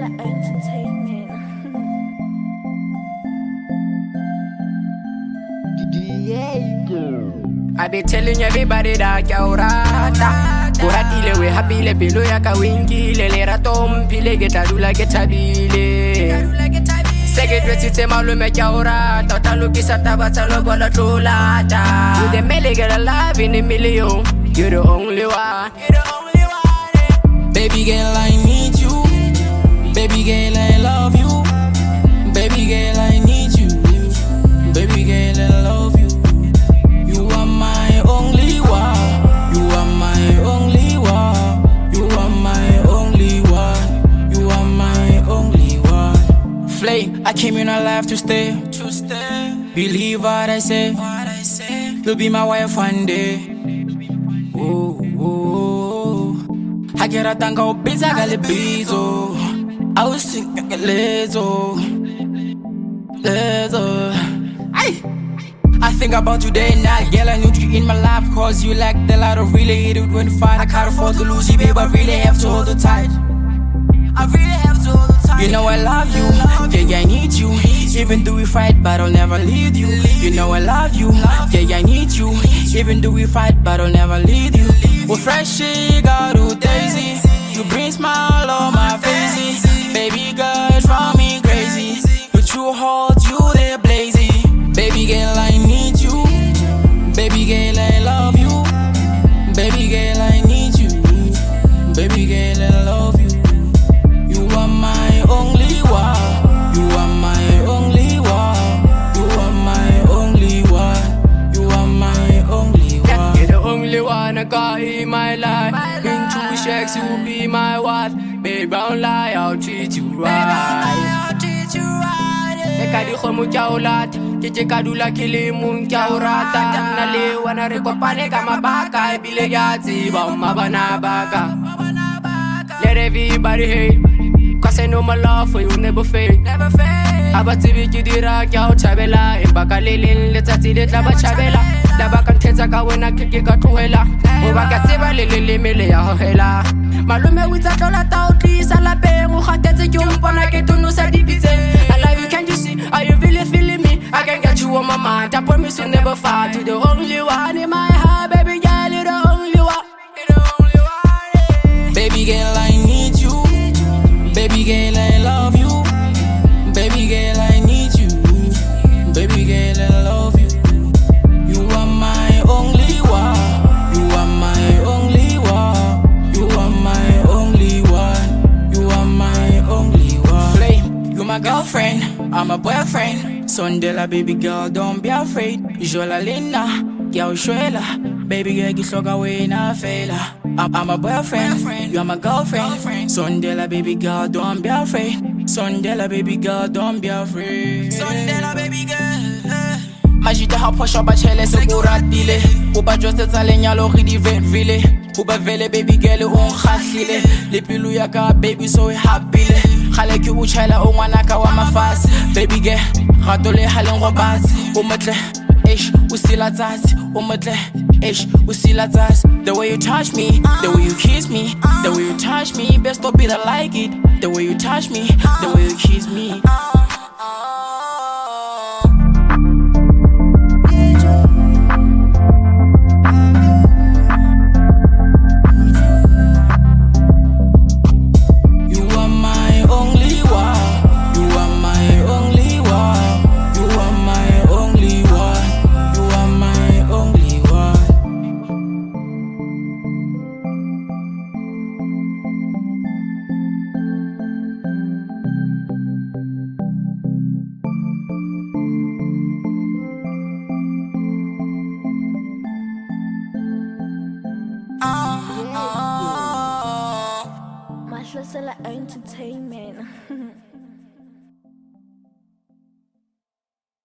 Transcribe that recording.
Mahlasela Entertainment. I be telling everybody that Kaurata Kuratile we happy le pelo ya ka wingile le ratom pile ke tadula ke tabile Seke dwetite malume Kaurata tota lukisa tabatsa lobola tolata You the mele get alive in a million You're the only one Baby girl, I need you. Baby girl, I love you. Baby girl, I need you. Baby girl, I love you. You are my only one. You are my only one. You are my only one. You are my only one. Flame, I came in our life to stay. Believe what I say. You'll be my wife one day. I get a tango pizza galibizo. I was thinking a little. I think about you day and night. Girl, I need you in my life. Cause you like the light of really hate it when fight. I can't afford to lose you, babe. I really have to hold it tight. I really have to hold it tight. You know I love you. Yeah, I need you. Even though we fight, but I'll never leave you. You know I love you. Yeah, I need you. Even though we fight, but I'll never leave you. We're fresh, got to Daisy. You bring smile on my face. Baby girl, it's for me crazy. Your true heart, you they're blazing. Baby girl, I need you. Baby girl, I love you. Baby girl, I need you. Baby girl, I love you. You are my only one. You are my only one. You are my only one. You are my only one. You're the only one I got in my life. In two shacks, you'll be my wife. Babe, I don't lie, I'll treat you right. Eka di khomo kya olat, ke kadula ke le mong kya orata. Nna le wana re kopane ka mabaka, ebile ke a tseba o mabana baka. Let everybody hate, cause I know my love for you never fade. Aba tsibi ke dira kya o thabela, empa ka le leng letsatsi le tla ba thabela. La ba ka nthetsa ka wena ke ka tlohela, o ba ka tseba le mele ya ho hela. Malume o itsa tlola ta o tlisa lapeng, o kgatetse ke o mpona ke tonosa dipitseng. I love you, can't you see? Are you really feeling me? I can get you on my mind. I promise you'll never fall. To the only one in my heart, baby girl, you're the only one. Baby girl, I need you. Baby girl, I love you. Baby girl, I need you. Baby girl, I love you. You are my only one. You are my only one. You are my only one. You are my only one. Flame, you my girlfriend, I'm a boyfriend. Sondela, baby girl, don't be afraid. Jola Lena, girl, Shuela. Baby girl, you slow away na faila. I'm a boyfriend, you're my girlfriend. Sondela, baby girl, don't be afraid. Sondela, baby girl, don't be afraid. Sondela, baby girl. Majita ha phosha ba chele se go ratile. O ba jwetsa lenyalo re di vele. O ba vele baby girl o nkgahlile. Le pelo ya ka baby so happy. Khale ke o tshela o ngwana ka wa mafasi. Baby girl, rato le haleng go batsi. O motle, ish, o sila tsatsi. O motle, ish, o sila tsatsi. The way you touch me, the way you kiss me, the way you touch me, best of it I like it. The way you touch me, the way you kiss me. Mahlasela Entertainment.